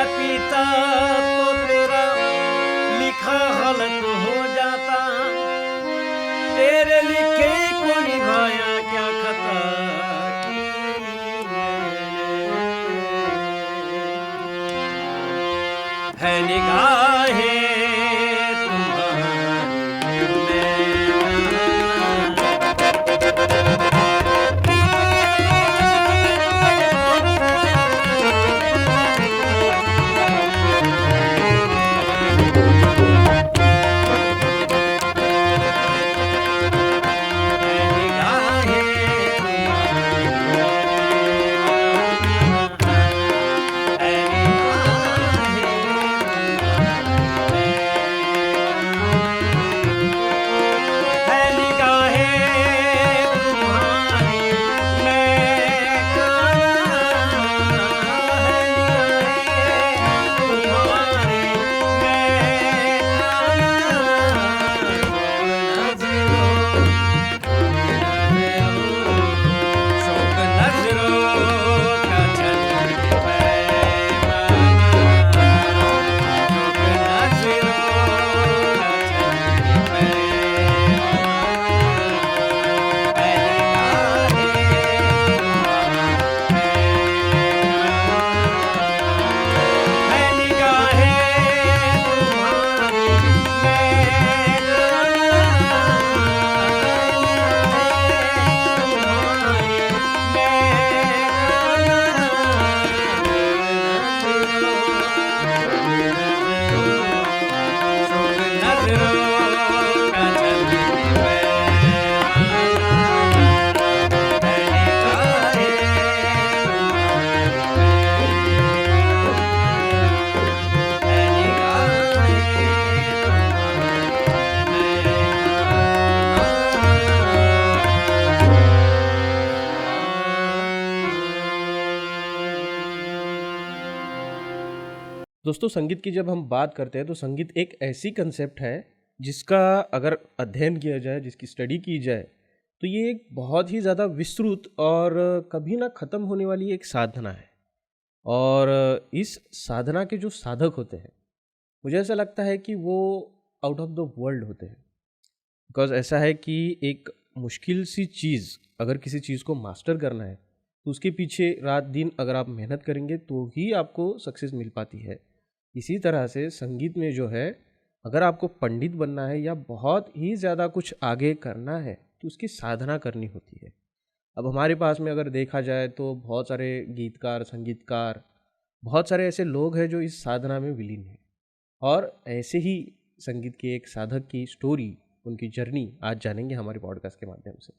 पीता तो तेरा लिखा गलत हो जाता, तेरे लिखे को निभाया क्या खता की मैंने। है निगाहें दोस्तों, संगीत की जब हम बात करते हैं तो संगीत एक ऐसी कंसेप्ट है जिसका अगर अध्ययन किया जाए, जिसकी स्टडी की जाए, तो ये एक बहुत ही ज़्यादा विस्तृत और कभी ना ख़त्म होने वाली एक साधना है। और इस साधना के जो साधक होते हैं, मुझे ऐसा लगता है कि वो आउट ऑफ द वर्ल्ड होते हैं। बिकॉज ऐसा है कि एक मुश्किल सी चीज़, अगर किसी चीज़ को मास्टर करना है तो उसके पीछे रात दिन अगर आप मेहनत करेंगे तो ही आपको सक्सेस मिल पाती है। इसी तरह से संगीत में जो है, अगर आपको पंडित बनना है या बहुत ही ज़्यादा कुछ आगे करना है तो उसकी साधना करनी होती है। अब हमारे पास में अगर देखा जाए तो बहुत सारे गीतकार, संगीतकार, बहुत सारे ऐसे लोग हैं जो इस साधना में विलीन हैं। और ऐसे ही संगीत के एक साधक की स्टोरी, उनकी जर्नी आज जानेंगे हमारे पॉडकास्ट के माध्यम से।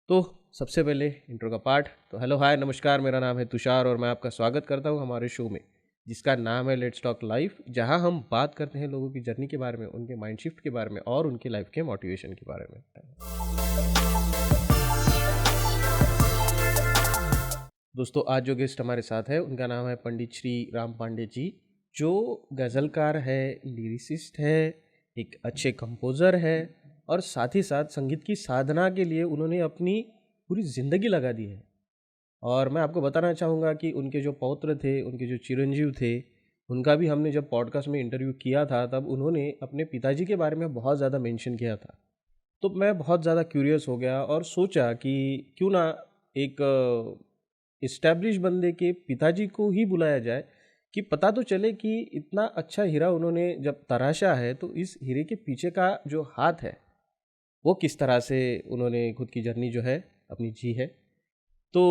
तो सबसे पहले इंट्रो का पार्ट। तो हेलो, हाय, नमस्कार, मेरा नाम है तुषार और मैं आपका स्वागत करता हूँ हमारे शो में, जिसका नाम है लेट्स टॉक लाइफ, जहाँ हम बात करते हैं लोगों की जर्नी के बारे में, उनके माइंड शिफ्ट के बारे में और उनके लाइफ के मोटिवेशन के बारे में। दोस्तों, आज जो गेस्ट हमारे साथ है उनका नाम है पंडित श्री राम पांडे जी, जो गज़लकार है, लिरिसिस्ट है, एक अच्छे कंपोज़र है और साथ ही साथ संगीत की साधना के लिए उन्होंने अपनी पूरी ज़िंदगी लगा दी है। और मैं आपको बताना चाहूँगा कि उनके जो पौत्र थे, उनके जो चिरंजीव थे, उनका भी हमने जब पॉडकास्ट में इंटरव्यू किया था तब उन्होंने अपने पिताजी के बारे में बहुत ज़्यादा मेंशन किया था। तो मैं बहुत ज़्यादा क्यूरियस हो गया और सोचा कि क्यों ना एक इस्टेब्लिश बंदे के पिताजी को ही बुलाया जाए, कि पता तो चले कि इतना अच्छा हीरा उन्होंने जब तराशा है तो इस हीरे के पीछे का जो हाथ है वो किस तरह से उन्होंने खुद की जर्नी जो है अपनी जी है। तो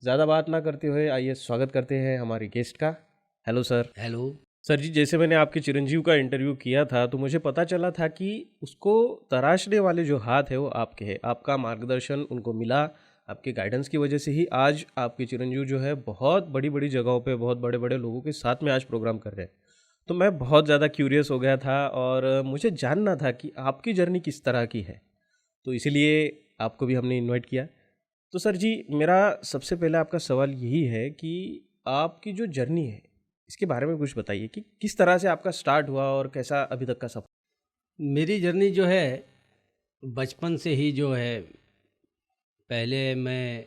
ज़्यादा बात ना करते हुए आइए स्वागत करते हैं हमारे गेस्ट का। Hello sir. हेलो सर जी, जैसे मैंने आपके चिरंजीव का इंटरव्यू किया था तो मुझे पता चला था कि उसको तराशने वाले जो हाथ है वो आपके हैं। आपका मार्गदर्शन उनको मिला, आपके गाइडेंस की वजह से ही आज आपके चिरंजीव जो है बहुत बड़ी बड़ी जगहों पे, बहुत बड़े बड़े लोगों के साथ में आज प्रोग्राम कर रहे हैं। तो मैं बहुत ज़्यादा क्यूरियस हो गया था और मुझे जानना था कि आपकी जर्नी किस तरह की है, तो इसीलिए आपको भी हमने इनवाइट किया। तो सर जी, मेरा सबसे पहले आपका सवाल यही है कि आपकी जो जर्नी है इसके बारे में कुछ बताइए कि किस तरह से आपका स्टार्ट हुआ और कैसा अभी तक का सफ़र। मेरी जर्नी जो है बचपन से ही जो है, पहले मैं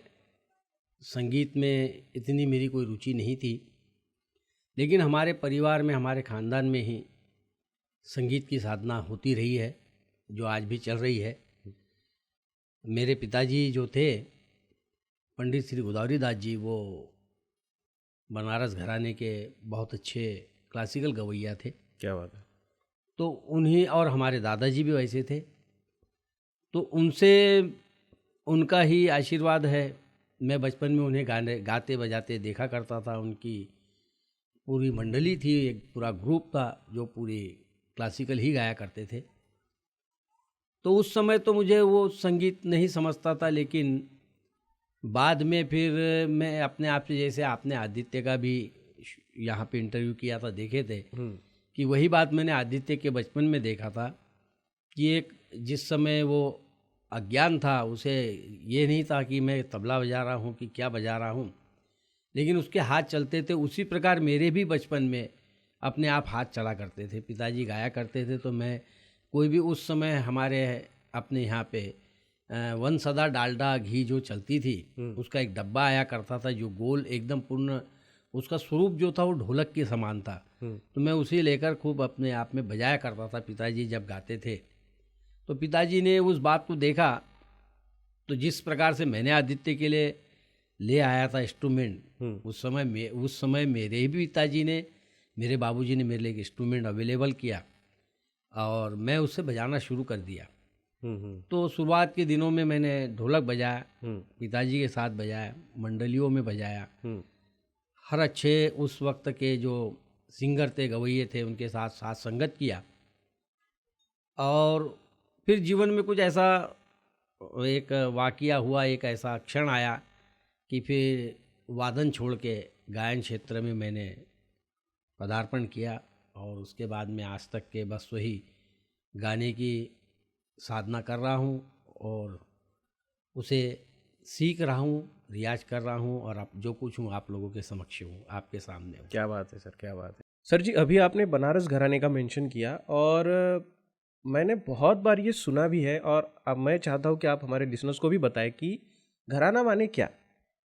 संगीत में इतनी मेरी कोई रुचि नहीं थी, लेकिन हमारे परिवार में, हमारे ख़ानदान में ही संगीत की साधना होती रही है, जो आज भी चल रही है। मेरे पिताजी जो थे पंडित श्री गोदावरी दास जी, वो बनारस घराने के बहुत अच्छे क्लासिकल गवैया थे। क्या बात है। तो उन्हीं, और हमारे दादाजी भी वैसे थे, तो उनसे उनका ही आशीर्वाद है। मैं बचपन में उन्हें गाते बजाते देखा करता था। उनकी पूरी मंडली थी, एक पूरा ग्रुप था जो पूरी क्लासिकल ही गाया करते थे। तो उस समय तो मुझे वो संगीत नहीं समझता था, लेकिन बाद में फिर मैं अपने आप से, जैसे आपने आदित्य का भी यहाँ पे इंटरव्यू किया था, देखे थे कि वही बात मैंने आदित्य के बचपन में देखा था कि एक जिस समय वो अज्ञान था, उसे ये नहीं था कि मैं तबला बजा रहा हूँ कि क्या बजा रहा हूँ, लेकिन उसके हाथ चलते थे। उसी प्रकार मेरे भी बचपन में अपने आप हाथ चला करते थे। पिताजी गाया करते थे तो मैं कोई भी, उस समय हमारे अपने यहाँ पे वन सदा डालडा घी जो चलती थी, उसका एक डब्बा आया करता था जो गोल एकदम पूर्ण, उसका स्वरूप जो था वो ढोलक के समान था। तो मैं उसे लेकर खूब अपने आप में बजाया करता था पिताजी जब गाते थे। तो पिताजी ने उस बात को देखा, तो जिस प्रकार से मैंने आदित्य के लिए ले आया था इंस्ट्रूमेंट, उस समय मेरे ही पिताजी ने, मेरे बाबूजी ने मेरे लिए एक इंस्ट्रूमेंट अवेलेबल किया और मैं उससे बजाना शुरू कर दिया। तो शुरुआत के दिनों में मैंने ढोलक बजाया, पिताजी के साथ बजाया, मंडलियों में बजाया। हर अच्छे उस वक्त के जो सिंगर थे, गवैये थे, उनके साथ साथ संगत किया। और फिर जीवन में कुछ ऐसा एक वाक़या हुआ, एक ऐसा क्षण आया कि फिर वादन छोड़ के गायन क्षेत्र में मैंने पदार्पण किया। और उसके बाद में आज तक के बस वही गाने की साधना कर रहा हूँ और उसे सीख रहा हूँ, रियाज कर रहा हूँ, और अब जो कुछ हूँ आप लोगों के समक्ष हूँ, आपके सामने हूँ। क्या बात है सर, क्या बात है सर जी। अभी आपने बनारस घराने का मेंशन किया और मैंने बहुत बार ये सुना भी है, और अब मैं चाहता हूँ कि आप हमारे लिसनर्स को भी बताएं कि घराना माने क्या।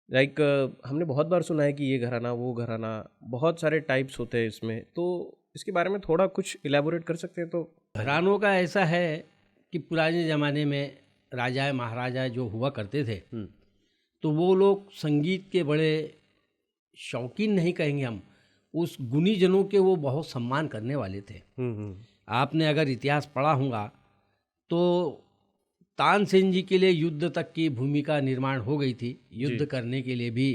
लाइक हमने बहुत बार सुना है कि ये घराना, वो घराना, बहुत सारे टाइप्स होते हैं इसमें, तो इसके बारे में थोड़ा कुछ इलेबोरेट कर सकते हैं तो। घरानों का ऐसा है कि पुराने ज़माने में राजा महाराजा जो हुआ करते थे, तो वो लोग संगीत के बड़े शौकीन नहीं कहेंगे हम, उस गुणी जनों के वो बहुत सम्मान करने वाले थे। आपने अगर इतिहास पढ़ा होगा तो तानसेन जी के लिए युद्ध तक की भूमिका निर्माण हो गई थी, युद्ध करने के लिए भी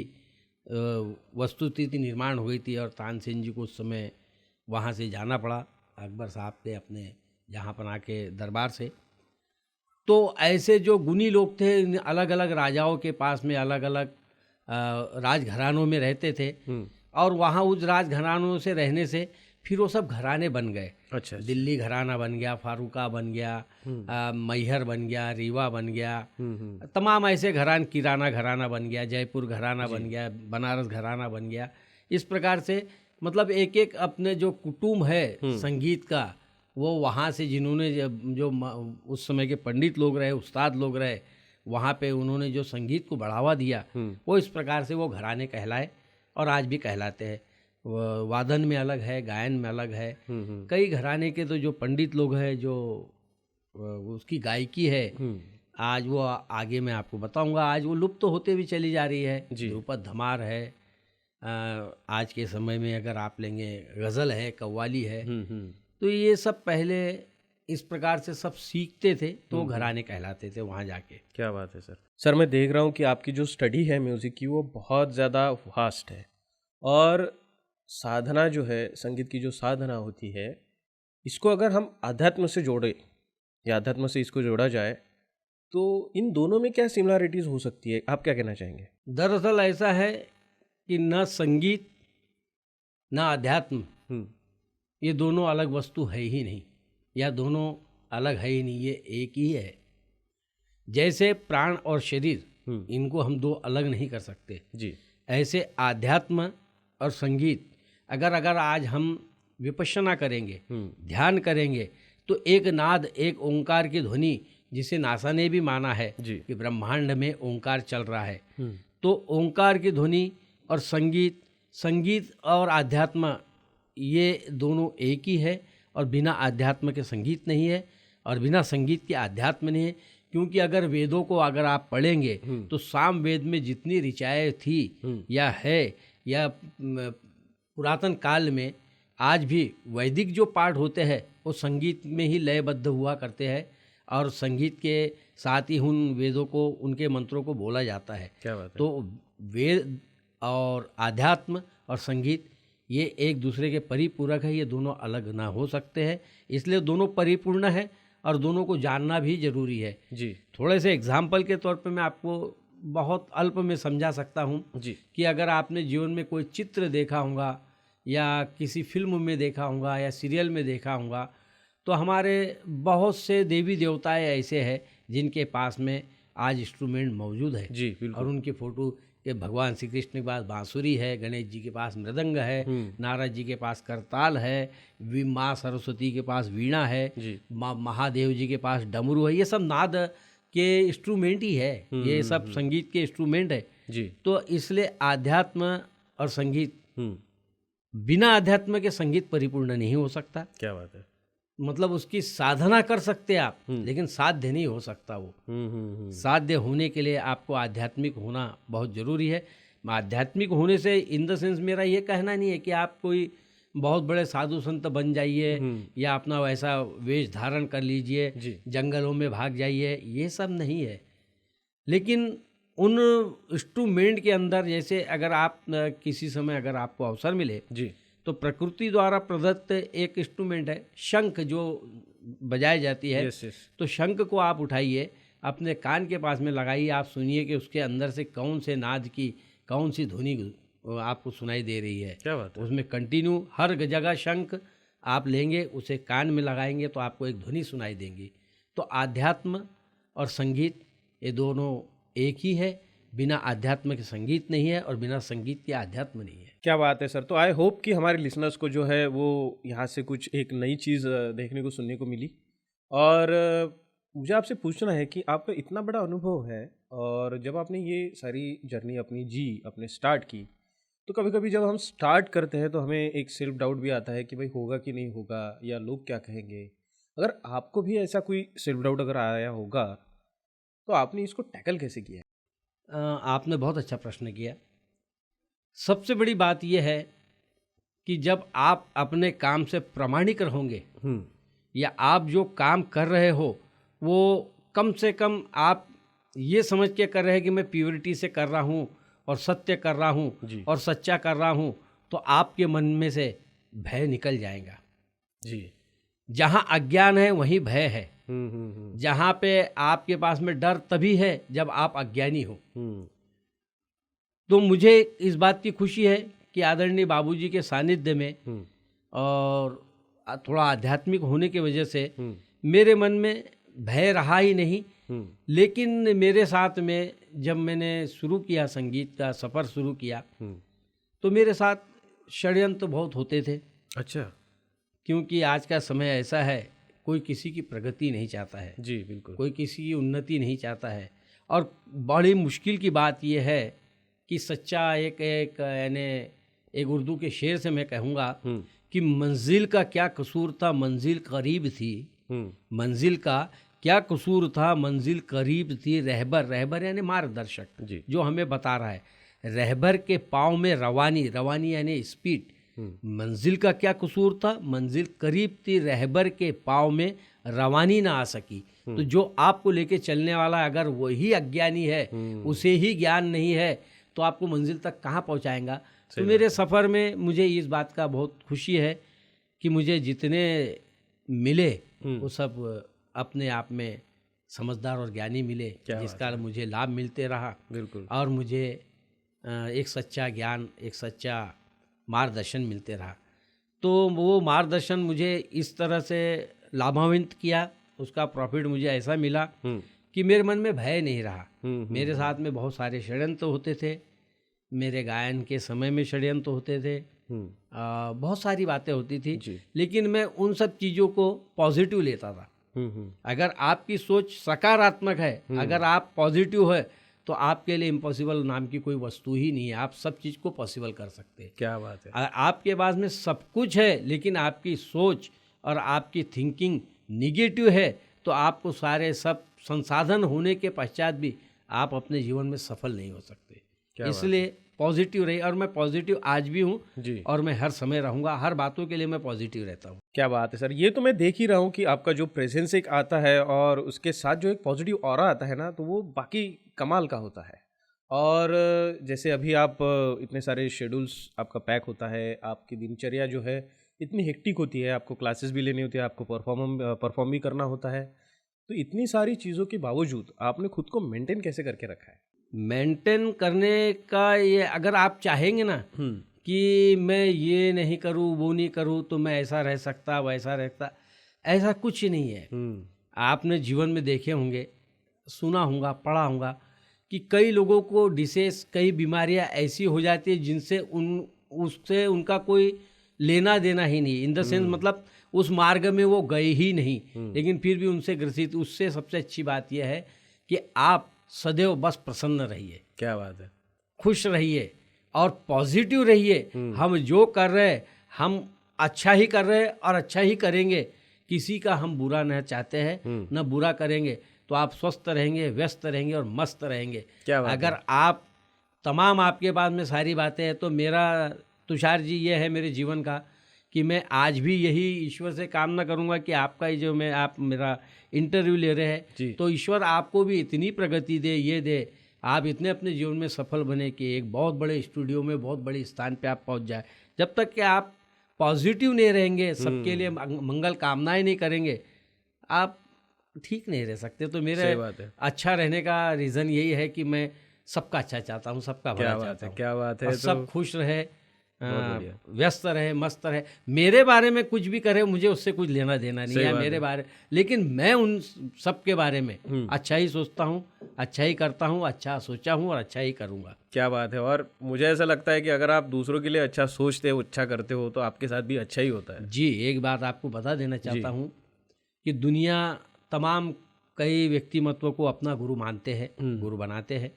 वस्तुस्थिति निर्माण हो गई थी, और तानसेन जी को उस समय वहाँ से जाना पड़ा अकबर साहब के अपने जहाँ पना के दरबार से। तो ऐसे जो गुणी लोग थे, अलग अलग राजाओं के पास में अलग अलग राजघरानों में रहते थे, और वहाँ उस राजघरानों से रहने से फिर वो सब घराने बन गए। अच्छा। दिल्ली घराना बन गया, फारूका बन गया, मैहर बन गया, रीवा बन गया, तमाम ऐसे घरान, किराना घराना बन गया, जयपुर घराना बन गया, बनारस घराना बन गया। इस प्रकार से मतलब एक एक अपने जो कुटुंब है संगीत का, वो वहाँ से जिन्होंने जो उस समय के पंडित लोग रहे, उस्ताद लोग रहे, वहाँ पे उन्होंने जो संगीत को बढ़ावा दिया, वो इस प्रकार से वो घराने कहलाए और आज भी कहलाते हैं। वादन में अलग है, गायन में अलग है। कई घराने के तो जो पंडित लोग हैं, जो उसकी गायकी है, आज वो आगे मैं आपको बताऊंगा, आज वो लुप्त तो होते भी चली जा रही है। ध्रुपद धमार है, आज के समय में अगर आप लेंगे गज़ल है, कव्वाली है, तो ये सब पहले इस प्रकार से सब सीखते थे, तो घराने कहलाते थे वहाँ जाके। क्या बात है सर। सर मैं देख रहा हूँ कि आपकी जो स्टडी है म्यूज़िक की, वो बहुत ज़्यादा वास्ट है, और साधना जो है, संगीत की जो साधना होती है, इसको अगर हम अध्यात्म से जोड़े या अध्यात्म से इसको जोड़ा जाए, तो इन दोनों में क्या सिमिलरिटीज़ हो सकती है, आप क्या कहना चाहेंगे? दरअसल ऐसा है कि न संगीत न अध्यात्म, ये दोनों अलग वस्तु है ही नहीं, या दोनों अलग है ही नहीं, ये एक ही है। जैसे प्राण और शरीर, इनको हम दो अलग नहीं कर सकते जी, ऐसे आध्यात्म और संगीत अगर आज हम विपश्यना करेंगे, ध्यान करेंगे, तो एक नाद, एक ओंकार की ध्वनि, जिसे नासा ने भी माना है कि ब्रह्मांड में ओंकार चल रहा है, तो ओंकार की ध्वनि और संगीत संगीत और आध्यात्म ये दोनों एक ही है, और बिना आध्यात्म के संगीत नहीं है, और बिना संगीत के आध्यात्म नहीं है। क्योंकि अगर वेदों को अगर आप पढ़ेंगे तो साम वेद में जितनी ऋचाएँ थी या है, या पुरातन काल में आज भी वैदिक जो पाठ होते हैं वो संगीत में ही लयबद्ध हुआ करते हैं, और संगीत के साथ ही उन वेदों को, उनके मंत्रों को बोला जाता है। क्या बात है। तो वेद और आध्यात्म और संगीत ये एक दूसरे के परिपूरक है, ये दोनों अलग ना हो सकते हैं, इसलिए दोनों परिपूर्ण है और दोनों को जानना भी जरूरी है जी। थोड़े से एग्जाम्पल के तौर पे मैं आपको बहुत अल्प में समझा सकता हूँ जी। कि अगर आपने जीवन में कोई चित्र देखा होगा या किसी फिल्म में देखा होगा या सीरियल में देखा होगा, तो हमारे बहुत से देवी देवताएं ऐसे हैं जिनके पास में आज इंस्ट्रूमेंट मौजूद है। जी बिल्कुल। और उनके फोटो के भगवान श्री कृष्ण के पास बांसुरी है, गणेश जी के पास मृदंग है, नारद जी के पास करताल है, माँ सरस्वती के पास वीणा है, महादेव जी के पास डमरू है। ये सब नाद के इंस्ट्रूमेंट ही है, ये सब संगीत के इंस्ट्रूमेंट है जी। तो इसलिए आध्यात्म और संगीत, बिना आध्यात्म के संगीत परिपूर्ण नहीं हो सकता। क्या बात है। मतलब उसकी साधना कर सकते आप, लेकिन साध्य नहीं हो सकता वो। साध्य होने के लिए आपको आध्यात्मिक होना बहुत जरूरी है। आध्यात्मिक होने से इन द सेंस मेरा ये कहना नहीं है कि आप कोई बहुत बड़े साधु संत बन जाइए या अपना वैसा वेश धारण कर लीजिए, जंगलों में भाग जाइए, ये सब नहीं है। लेकिन उन इंस्ट्रूमेंट के अंदर, जैसे अगर आप किसी समय अगर आपको अवसर मिले जी, तो प्रकृति द्वारा प्रदत्त एक इंस्ट्रूमेंट है शंख, जो बजाई जाती है। Yes yes. तो शंख को आप उठाइए, अपने कान के पास में लगाइए, आप सुनिए कि उसके अंदर से कौन से नाद की कौन सी ध्वनि आपको सुनाई दे रही है। क्या बात है। उसमें कंटिन्यू हर जगह शंख आप लेंगे, उसे कान में लगाएंगे तो आपको एक ध्वनि सुनाई देंगी। तो आध्यात्म और संगीत ये दोनों एक ही है, बिना आध्यात्म के संगीत नहीं है और बिना संगीत के आध्यात्म नहीं है। क्या बात है सर। तो आई होप कि हमारे लिसनर्स को जो है वो यहाँ से कुछ एक नई चीज़ देखने को सुनने को मिली। और मुझे आपसे पूछना है कि आपका इतना बड़ा अनुभव है, और जब आपने ये सारी जर्नी अपनी अपने स्टार्ट की, तो कभी कभी जब हम स्टार्ट करते हैं तो हमें एक सेल्फ डाउट भी आता है कि भाई होगा कि नहीं होगा, या लोग क्या कहेंगे। अगर आपको भी ऐसा कोई सेल्फ डाउट अगर आया होगा तो आपने इसको टैकल कैसे किया? आपने बहुत अच्छा प्रश्न किया। सबसे बड़ी बात यह है कि जब आप अपने काम से प्रामाणिक रहोगे या आप जो काम कर रहे हो वो कम से कम आप ये समझ के कर रहे हैं कि मैं प्योरिटी से कर रहा हूँ और सत्य कर रहा हूँ और सच्चा कर रहा हूँ, तो आपके मन में से भय निकल जाएगा जी। जहाँ अज्ञान है वहीं भय है। जहाँ पे आपके पास में डर तभी है जब आप अज्ञानी हो। तो मुझे इस बात की खुशी है कि आदरणीय बाबूजी के सानिध्य में और थोड़ा आध्यात्मिक होने की वजह से मेरे मन में भय रहा ही नहीं। लेकिन मेरे साथ में जब मैंने शुरू किया, संगीत का सफ़र शुरू किया, तो मेरे साथ षड्यंत्र बहुत होते थे। अच्छा। क्योंकि आज का समय ऐसा है, कोई किसी की प्रगति नहीं चाहता है। जी बिल्कुल। कोई किसी की उन्नति नहीं चाहता है। और बड़ी मुश्किल की बात यह है कि सच्चा यानी एक उर्दू के शेर से मैं कहूँगा कि मंजिल का क्या कसूर था, मंजिल करीब थी। मंजिल का क्या कसूर था, मंजिल करीब थी। रहबर यानी मार्गदर्शक जो हमें बता रहा है। रहबर के पाँव में रवानी यानी स्पीड। मंजिल का क्या कसूर था, मंजिल करीब थी, रहबर के पाँव में रवानी ना आ सकी। तो जो आपको लेके चलने वाला अगर वही अज्ञानी है, उसे ही ज्ञान नहीं है, तो आपको मंजिल तक कहाँ पहुँचाएगा। तो मेरे सफ़र में मुझे इस बात का बहुत खुशी है कि मुझे जितने मिले वो सब अपने आप में समझदार और ज्ञानी मिले, जिसका मुझे लाभ मिलते रहा। बिल्कुल। और मुझे एक सच्चा ज्ञान, एक सच्चा मार्गदर्शन मिलते रहा। तो वो मार्गदर्शन मुझे इस तरह से लाभान्वित किया, उसका प्रॉफिट मुझे ऐसा मिला कि मेरे मन में भय नहीं रहा। मेरे साथ में बहुत सारे षड्यंत्र होते थे, मेरे गायन के समय में षड्यंत्र होते थे, बहुत सारी बातें होती थी, लेकिन मैं उन सब चीज़ों को पॉजिटिव लेता था। अगर आपकी सोच सकारात्मक है, अगर आप पॉजिटिव है, तो आपके लिए इम्पॉसिबल नाम की कोई वस्तु ही नहीं है। आप सब चीज़ को पॉसिबल कर सकते हैं। क्या बात है। अगर आपके पास में सब कुछ है लेकिन आपकी सोच और आपकी थिंकिंग निगेटिव है तो आपको सारे सब संसाधन होने के पश्चात भी आप अपने जीवन में सफल नहीं हो सकते। इसलिए पॉजिटिव रहिए, और मैं पॉजिटिव आज भी हूँ जी। और मैं हर समय रहूँगा। हर बातों के लिए मैं पॉजिटिव रहता हूँ। क्या बात है सर। ये तो मैं देख ही रहा हूँ कि आपका जो प्रेजेंस एक आता है और उसके साथ जो एक पॉजिटिव ऑरा आता है ना, तो वो बाकी कमाल का होता है। और जैसे अभी आप इतने सारे शेड्यूल्स आपका पैक होता है, आपकी दिनचर्या जो है इतनी हेक्टिक होती है, आपको क्लासेस भी लेनी होती है, आपको परफॉर्म भी करना होता है, तो इतनी सारी चीज़ों के बावजूद आपने खुद को मेंटेन कैसे करके रखा है? मेंटेन करने का ये, अगर आप चाहेंगे ना कि मैं ये नहीं करूँ वो नहीं करूँ तो मैं ऐसा रह सकता वैसा रहता, ऐसा कुछ नहीं है। आपने जीवन में देखे होंगे, सुना होगा, पढ़ा होगा कि कई लोगों को डिसीज, कई बीमारियां ऐसी हो जाती है जिनसे उससे उनका कोई लेना देना ही नहीं, इन द सेंस मतलब उस मार्ग में वो गए ही नहीं, लेकिन फिर भी उनसे ग्रसित। उससे सबसे अच्छी बात यह है कि आप सदैव बस प्रसन्न रहिए। क्या बात है। खुश रहिए और पॉजिटिव रहिए। हम जो कर रहे हैं हम अच्छा ही कर रहे हैं और अच्छा ही करेंगे। किसी का हम बुरा न चाहते हैं, न बुरा करेंगे, तो आप स्वस्थ रहेंगे, व्यस्त रहेंगे और मस्त रहेंगे। क्या बात अगर आप तमाम आपके पास में सारी बातें हैं, तो मेरा तुषार जी ये है मेरे जीवन का कि मैं आज भी यही ईश्वर से कामना करूंगा कि आपका ये जो आप मेरा इंटरव्यू ले रहे हैं, तो ईश्वर आपको भी इतनी प्रगति दे, ये दे, आप इतने अपने जीवन में सफल बने कि एक बहुत बड़े स्टूडियो में बहुत बड़े स्थान पे आप पहुंच जाए। जब तक कि आप पॉजिटिव नहीं रहेंगे, सबके लिए मंगल कामनाएं नहीं करेंगे, आप ठीक नहीं रह सकते। तो मेरे अच्छा रहने का रीज़न यही है कि मैं सबका अच्छा चाहता हूँ, सबका भला चाहता हूँ। क्या बात है। और सब खुश रहे, व्यस्त रहे, मस्त रहे। मेरे बारे में कुछ भी करे, मुझे उससे कुछ लेना देना नहीं है मेरे बारे, लेकिन मैं उन सब के बारे में अच्छा ही सोचता हूँ, अच्छा ही करता हूँ, अच्छा सोचा हूँ और अच्छा ही करूँगा। क्या बात है। और मुझे ऐसा लगता है कि अगर आप दूसरों के लिए अच्छा सोचते हो, अच्छा करते हो, तो आपके साथ भी अच्छा ही होता है। जी, एक बात आपको बता देना चाहता हूँ कि दुनिया तमाम कई व्यक्तिमत्व को अपना गुरु मानते हैं, गुरु बनाते हैं,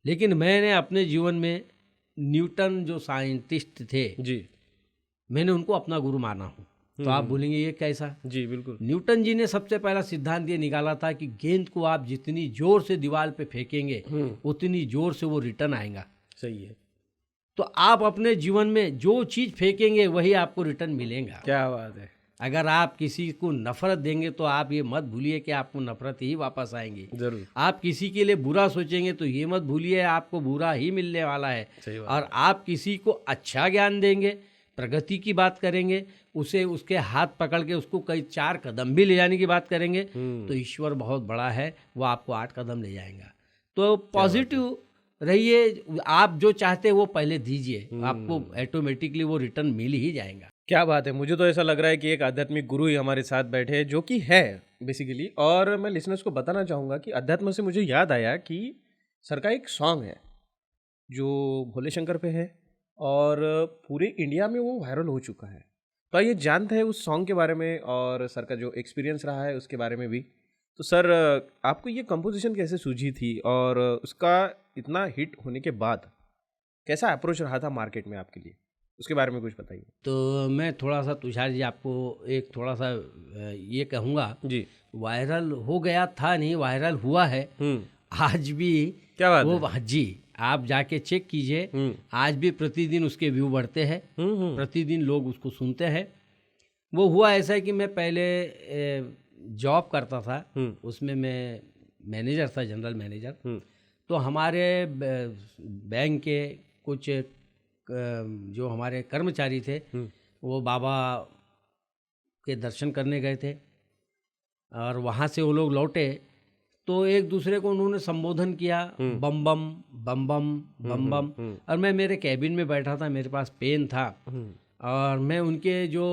लेकिन मैंने अपने जीवन में न्यूटन जो साइंटिस्ट थे जी, मैंने उनको अपना गुरु माना हूँ। तो आप बोलेंगे ये कैसा? जी बिल्कुल। न्यूटन जी ने सबसे पहला सिद्धांत ये निकाला था कि गेंद को आप जितनी जोर से दीवार पे फेंकेंगे उतनी जोर से वो रिटर्न आएगा। सही है। तो आप अपने जीवन में जो चीज़ फेंकेंगे वही आपको रिटर्न मिलेगा। क्या बात है। अगर आप किसी को नफरत देंगे तो आप ये मत भूलिए कि आपको नफरत ही वापस आएंगी। जरूर। आप किसी के लिए बुरा सोचेंगे तो ये मत भूलिए आपको बुरा ही मिलने वाला है। और आप किसी को अच्छा ज्ञान देंगे, प्रगति की बात करेंगे, उसे उसके हाथ पकड़ के उसको कई 4 कदम भी ले जाने की बात करेंगे, तो ईश्वर बहुत बड़ा है, वो आपको 8 कदम ले जाएगा। तो पॉजिटिव रहिए, आप जो चाहते हैं वो पहले दीजिए, आपको ऑटोमेटिकली वो रिटर्न मिल ही जाएगा। क्या बात है। मुझे तो ऐसा लग रहा है कि एक आध्यात्मिक गुरु ही हमारे साथ बैठे हैं, जो कि है बेसिकली। और मैं लिसनर्स को बताना चाहूँगा कि अध्यात्म से मुझे याद आया कि सर का एक सॉन्ग है जो भोले शंकर पे है और पूरे इंडिया में वो वायरल हो चुका है। तो आइए जानते हैं उस सॉन्ग के बारे में और सर का जो एक्सपीरियंस रहा है उसके बारे में भी। तो सर, आपको ये कंपोजिशन कैसे सूझी थी और उसका इतना हिट होने के बाद कैसा अप्रोच रहा था मार्केट में आपके लिए, उसके बारे में कुछ बताइए। तो मैं थोड़ा सा तुषार जी आपको एक थोड़ा सा ये कहूँगा जी, वायरल हो गया था नहीं, वायरल हुआ है आज भी। क्या बात वो है? जी, आप जाके चेक कीजिए, आज भी प्रतिदिन उसके व्यू बढ़ते हैं, प्रतिदिन लोग उसको सुनते हैं। वो हुआ ऐसा है कि मैं पहले जॉब करता था, उसमें मैं मैनेजर था, जनरल मैनेजर। तो हमारे बैंक के कुछ जो हमारे कर्मचारी थे वो बाबा के दर्शन करने गए थे और वहाँ से वो लोग लौटे तो एक दूसरे को उन्होंने संबोधन किया, बम बम बम बम बम बम। और मैं मेरे कैबिन में बैठा था, मेरे पास पेन था और मैं उनके जो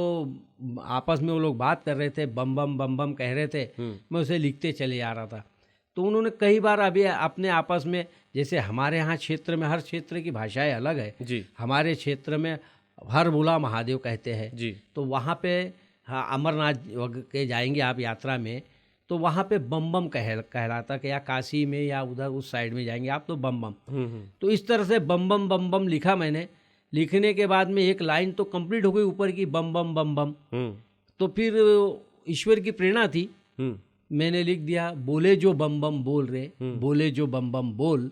आपस में वो लोग बात कर रहे थे, बम बम बम बम कह रहे थे, मैं उसे लिखते चले जा रहा था। तो उन्होंने कई बार अभी अपने आपस में, जैसे हमारे यहाँ क्षेत्र में हर क्षेत्र की भाषाएं अलग है जी, हमारे क्षेत्र में हर बोला महादेव कहते हैं जी। तो वहाँ पे हाँ, अमरनाथ के जाएंगे आप यात्रा में, तो वहाँ पे बम बम कहलाता कि या काशी में या उधर उस साइड में जाएंगे आप तो बम बम। तो इस तरह से बम बम लिखा मैंने। लिखने के बाद में एक लाइन तो कंप्लीट हो गई ऊपर की बम बम। तो फिर ईश्वर की प्रेरणा थी, मैंने लिख दिया बोले जो बम बम बोल रे, बोले जो बम बम बोल,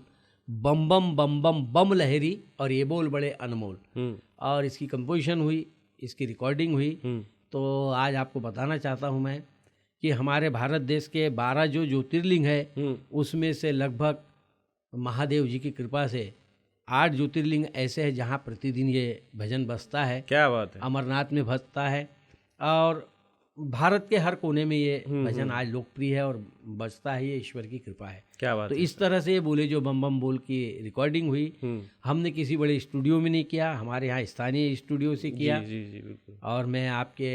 बम बम बम लहरी और ये बोल बड़े अनमोल। और इसकी कंपोजिशन हुई, इसकी रिकॉर्डिंग हुई। तो आज आपको बताना चाहता हूँ मैं कि हमारे भारत देश के 12 जो ज्योतिर्लिंग है उसमें से लगभग महादेव जी की कृपा से 8 ज्योतिर्लिंग ऐसे हैं जहाँ प्रतिदिन ये भजन बजता है। क्या बात है। अमरनाथ में बजता है और भारत के हर कोने में ये भजन आज लोकप्रिय है और बजता है, ये ईश्वर की कृपा है। क्या बात तो है। इस तरह से बोले जो बम बम बोल की रिकॉर्डिंग हुई। हमने किसी बड़े स्टूडियो में नहीं किया, हमारे यहाँ स्थानीय स्टूडियो से किया। जी बिल्कुल। और मैं आपके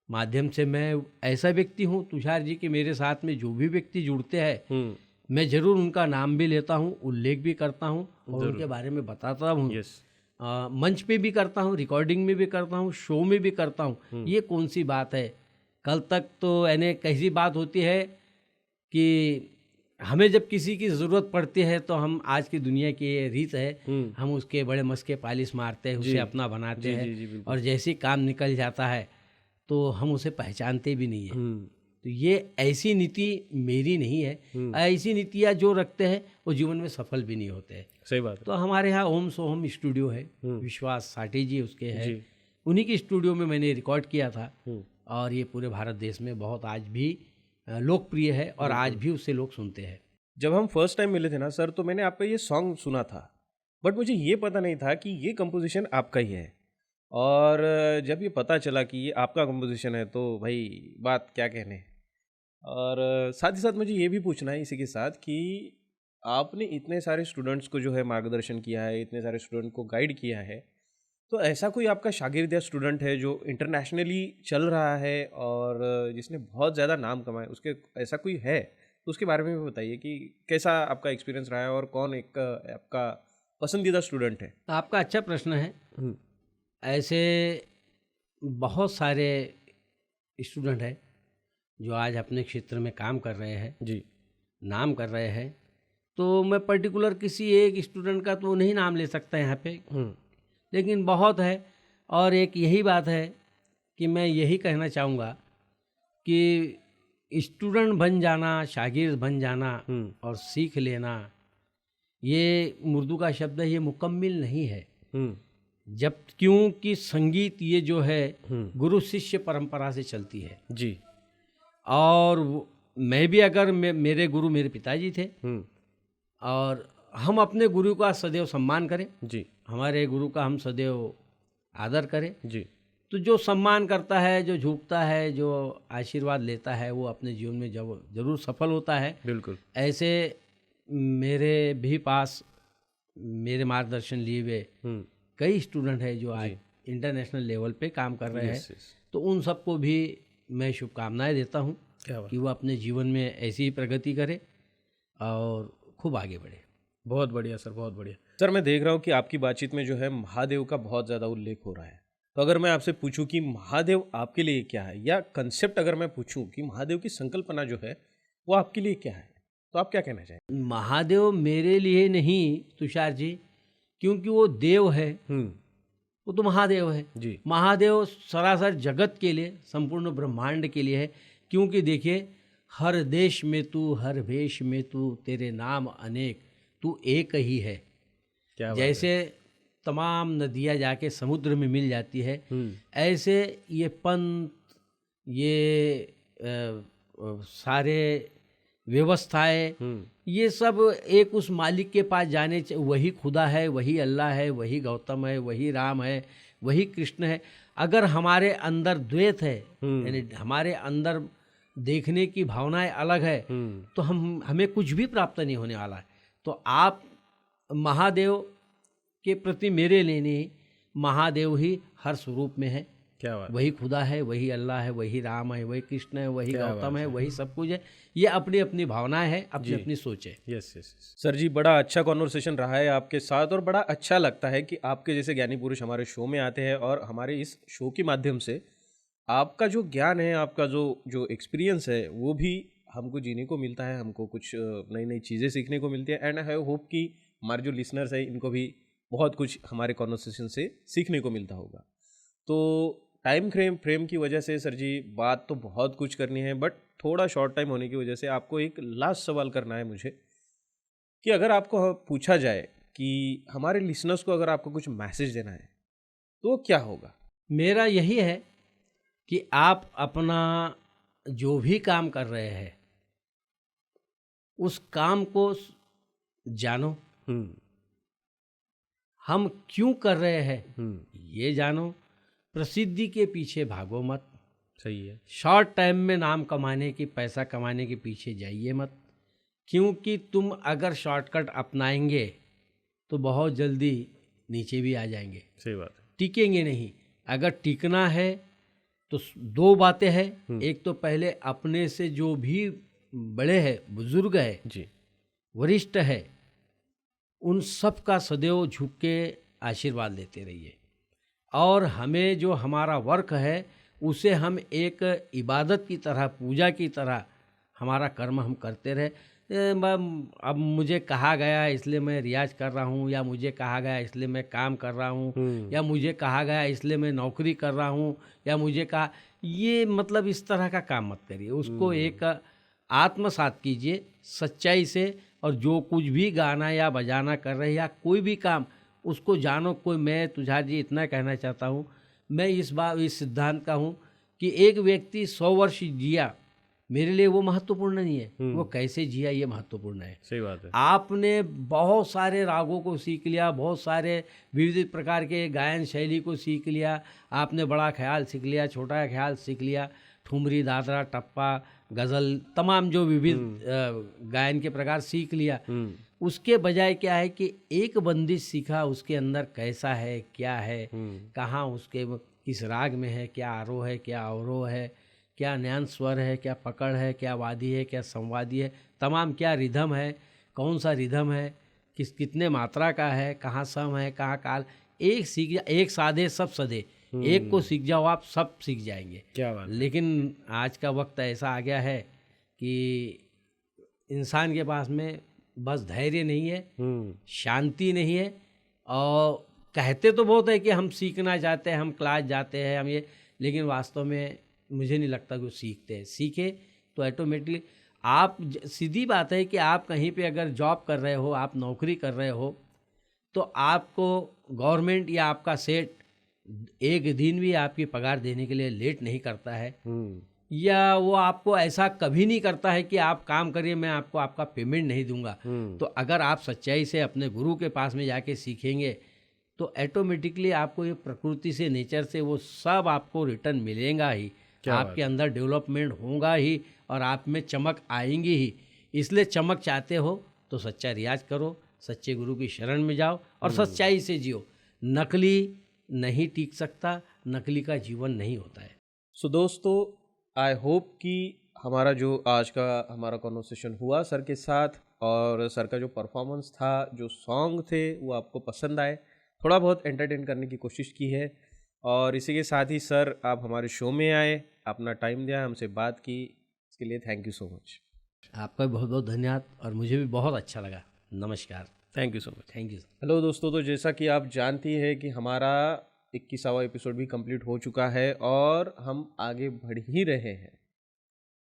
माध्यम से, मैं ऐसा व्यक्ति हूँ तुषार जी कि मेरे साथ में जो भी व्यक्ति जुड़ते हैं मैं जरूर उनका नाम भी लेता हूँ, उल्लेख भी करता हूँ और उनके बारे में बताता हूँ। मंच पे भी करता हूँ, रिकॉर्डिंग में भी करता हूँ, शो में भी करता हूँ। ये कौन सी बात है। कल तक तो यानी कैसी बात होती है कि हमें जब किसी की ज़रूरत पड़ती है तो हम, आज की दुनिया की ये रीत है, हम उसके बड़े मस्के पालिश मारते हैं, उसे अपना बनाते हैं और जैसे काम निकल जाता है तो हम उसे पहचानते भी नहीं है। तो ये ऐसी नीति मेरी नहीं है। ऐसी नीतियाँ जो रखते हैं वो जीवन में सफल भी नहीं होते हैं। सही बात है। तो हमारे यहाँ ओम सोहम स्टूडियो है, विश्वास साठी जी उसके है, उन्हीं की स्टूडियो में मैंने रिकॉर्ड किया था। और ये पूरे भारत देश में बहुत आज भी लोकप्रिय है और आज भी उससे लोग सुनते हैं। जब हम फर्स्ट टाइम मिले थे ना सर, तो मैंने आपका ये सॉन्ग सुना था, बट मुझे ये पता नहीं था कि ये कंपोजिशन आपका ही है। और जब ये पता चला कि ये आपका कंपोजिशन है तो भाई बात क्या कहने। और साथ ही साथ मुझे ये भी पूछना है इसी के साथ कि आपने इतने सारे स्टूडेंट्स को जो है मार्गदर्शन किया है, इतने सारे स्टूडेंट को गाइड किया है, तो ऐसा कोई आपका शागिर्द या स्टूडेंट है जो इंटरनेशनली चल रहा है और जिसने बहुत ज़्यादा नाम कमाए, उसके ऐसा कोई है तो उसके बारे में भी बताइए कि कैसा आपका एक्सपीरियंस रहा है और कौन एक आपका पसंदीदा स्टूडेंट है। आपका अच्छा प्रश्न है। ऐसे बहुत सारे स्टूडेंट हैं जो आज अपने क्षेत्र में काम कर रहे हैं जी, नाम कर रहे हैं। तो मैं पर्टिकुलर किसी एक स्टूडेंट का तो नहीं नाम ले सकता यहाँ पे, लेकिन बहुत है। और एक यही बात है कि मैं यही कहना चाहूँगा कि स्टूडेंट बन जाना, शागिर्द बन जाना और सीख लेना, ये मुर्दू का शब्द है, ये मुकम्मिल नहीं है। जब क्योंकि संगीत ये जो है गुरु शिष्य परंपरा से चलती है जी। और मैं भी, अगर मेरे गुरु मेरे पिताजी थे और हम अपने गुरु का सदैव सम्मान करें जी, हमारे गुरु का हम सदैव आदर करें जी। तो जो सम्मान करता है, जो झुकता है, जो आशीर्वाद लेता है, वो अपने जीवन में जरूर सफल होता है। बिल्कुल। ऐसे मेरे भी पास मेरे मार्गदर्शन लिए हुए कई स्टूडेंट हैं जो आज इंटरनेशनल लेवल पे काम कर रहे हैं। तो उन सबको भी मैं शुभकामनाएं देता हूँ कि वो अपने जीवन में ऐसी ही प्रगति करे और खूब आगे बढ़े। बहुत बढ़िया सर, बहुत बढ़िया सर। मैं देख रहा हूँ कि आपकी बातचीत में जो है महादेव का बहुत ज़्यादा उल्लेख हो रहा है। तो अगर मैं आपसे पूछूं कि महादेव आपके लिए क्या है, या कंसेप्ट अगर मैं पूछूं कि महादेव की संकल्पना जो है वो आपके लिए क्या है, तो आप क्या कहना चाहेंगे? महादेव मेरे लिए नहीं तुषार जी, क्योंकि वो देव है, वो तो महादेव है जी। महादेव सरासर जगत के लिए, संपूर्ण ब्रह्मांड के लिए है। क्योंकि देखिए, हर देश में तू, हर भेष में तू, तेरे नाम अनेक, तू एक ही है। क्या जैसे तमाम नदियाँ जाके समुद्र में मिल जाती है, ऐसे ये पंथ, ये सारे व्यवस्थाएं, ये सब एक उस मालिक के पास जाने, वही खुदा है, वही अल्लाह है, वही गौतम है, वही राम है, वही कृष्ण है। अगर हमारे अंदर द्वैत है, यानी हमारे अंदर देखने की भावनाएं अलग है, तो हमें कुछ भी प्राप्त नहीं होने वाला है। तो आप महादेव के प्रति मेरे लिए नहीं, महादेव ही हर स्वरूप में है। क्या बात, वही खुदा है, वही अल्लाह है, वही राम है, वही कृष्ण है, वही गौतम है, वही सब कुछ है। ये अपनी अपनी भावनाएं है, अपनी अपनी सोच है। यस यस सर जी, बड़ा अच्छा कॉन्वर्सेशन रहा है आपके साथ और बड़ा अच्छा लगता है कि आपके जैसे ज्ञानी पुरुष हमारे शो में आते हैं और हमारे इस शो के माध्यम से आपका जो ज्ञान है, आपका जो एक्सपीरियंस है, वो भी हमको जीने को मिलता है, हमको कुछ नई नई चीज़ें सीखने को मिलती है। एंड आई होप कि हमारे जो लिसनर्स है इनको भी बहुत कुछ हमारे कॉन्वर्सेशन से सीखने को मिलता होगा। तो टाइम फ्रेम की वजह से सर जी बात तो बहुत कुछ करनी है, बट थोड़ा शॉर्ट टाइम होने की वजह से आपको एक लास्ट सवाल करना है मुझे कि अगर आपको पूछा जाए कि हमारे लिसनर्स को अगर आपको कुछ मैसेज देना है तो वो क्या होगा? मेरा यही है कि आप अपना जो भी काम कर रहे हैं उस काम को जानो, हम क्यों कर रहे हैं ये जानो, प्रसिद्धि के पीछे भागो मत। सही है। शॉर्ट टाइम में नाम कमाने की, पैसा कमाने के पीछे जाइए मत, क्योंकि तुम अगर शॉर्टकट अपनाएंगे तो बहुत जल्दी नीचे भी आ जाएंगे, सही बात है। टिकेंगे नहीं। अगर टिकना है तो दो बातें हैं। एक तो पहले अपने से जो भी बड़े हैं, बुजुर्ग है जी, वरिष्ठ है, उन सब का सदैव झुक के आशीर्वाद लेते रहिए। और हमें जो हमारा वर्क है उसे हम एक इबादत की तरह, पूजा की तरह हमारा कर्म हम करते रहे। अब मुझे कहा गया इसलिए मैं रियाज कर रहा हूँ, या मुझे कहा गया इसलिए मैं काम कर रहा हूँ, या मुझे कहा गया इसलिए मैं नौकरी कर रहा हूँ, या मुझे कहा, ये मतलब इस तरह का काम मत करिए। उसको एक आत्मसात कीजिए सच्चाई से, और जो कुछ भी गाना या बजाना कर रहे या कोई भी काम, उसको जानो। कोई, मैं तुझार जी इतना कहना चाहता हूँ, मैं इस सिद्धांत का हूँ कि एक व्यक्ति 100 वर्ष जिया, मेरे लिए वो महत्वपूर्ण नहीं है, वो कैसे जिया ये महत्वपूर्ण है। सही बात है। आपने बहुत सारे रागों को सीख लिया, बहुत सारे विविध प्रकार के गायन शैली को सीख लिया, आपने बड़ा ख्याल सीख लिया, छोटा ख्याल सीख लिया, ठुमरी, दादरा, टप्पा, गज़ल, तमाम जो विविध गायन के प्रकार सीख लिया। उसके बजाय क्या है कि एक बंदिश सीखा, उसके अंदर कैसा है, क्या है, कहाँ उसके किस राग में है, क्या आरोह है, क्या अवरोह है, क्या न्यान स्वर है, क्या पकड़ है, क्या वादी है, क्या संवादी है, तमाम क्या रिधम है, कौन सा रिधम है, कितने मात्रा का है, कहाँ सम है, कहाँ काल। एक सीख जा, एक साधे सब सधे, एक को सीख जाओ आप सब सीख जाएंगे। क्या बात। लेकिन आज का वक्त ऐसा आ गया है कि इंसान के पास में बस धैर्य नहीं है, शांति नहीं है, और कहते तो बहुत है कि हम सीखना चाहते हैं, हम क्लास जाते हैं, हम ये, लेकिन वास्तव में मुझे नहीं लगता कि वो सीखते हैं। सीखे तो ऑटोमेटिकली आप, सीधी बात है कि आप कहीं पे अगर जॉब कर रहे हो, आप नौकरी कर रहे हो, तो आपको गवर्नमेंट या आपका सेठ एक दिन भी आपकी पगार देने के लिए लेट नहीं करता है, या वो आपको ऐसा कभी नहीं करता है कि आप काम करिए मैं आपको आपका पेमेंट नहीं दूंगा। तो अगर आप सच्चाई से अपने गुरु के पास में जाके सीखेंगे तो ऑटोमेटिकली आपको ये प्रकृति से, नेचर से वो सब आपको रिटर्न मिलेगा ही, आपके अंदर डेवलपमेंट होगा ही, और आप में चमक आएंगी ही। इसलिए चमक चाहते हो तो सच्चा रियाज करो, सच्चे गुरु की शरण में जाओ और सच्चाई से जियो। नकली नहीं टिक सकता, नकली का जीवन नहीं होता है। सो दोस्तों, आई होप कि हमारा जो आज का हमारा कॉन्वर्सेशन हुआ सर के साथ, और सर का जो परफॉर्मेंस था, जो सॉन्ग थे, वो आपको पसंद आए, थोड़ा बहुत एंटरटेन करने की कोशिश की है। और इसी के साथ ही सर आप हमारे शो में आए, अपना टाइम दिया, हमसे बात की, इसके लिए थैंक यू सो मच। आपका बहुत बहुत धन्यवाद, और मुझे भी बहुत अच्छा लगा। नमस्कार। Thank you so much. Thank you. Hello दोस्तों, तो जैसा कि आप जानती हैं कि हमारा 21वां एपिसोड भी कंप्लीट हो चुका है और हम आगे बढ़ ही रहे हैं।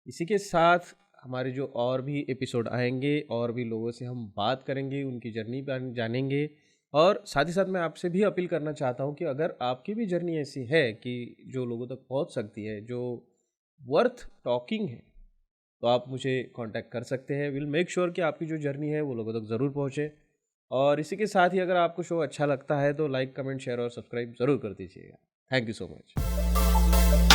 इसी के साथ हमारे जो और भी एपिसोड आएंगे, और भी लोगों से हम बात करेंगे, उनकी जर्नी पर जानेंगे। और साथ ही साथ मैं आपसे भी अपील करना चाहता हूं कि अगर आपकी भी जर्नी ऐसी है कि जो लोगों तक पहुंच सकती है, जो वर्थ टॉकिंग है, तो आप मुझे कांटेक्ट कर सकते हैं। विल मेक श्योर कि आपकी जो जर्नी है वो लोगों तक ज़रूर पहुंचे। और इसी के साथ ही अगर आपको शो अच्छा लगता है तो लाइक, कमेंट, शेयर और सब्सक्राइब ज़रूर कर दीजिएगा। Thank you so much.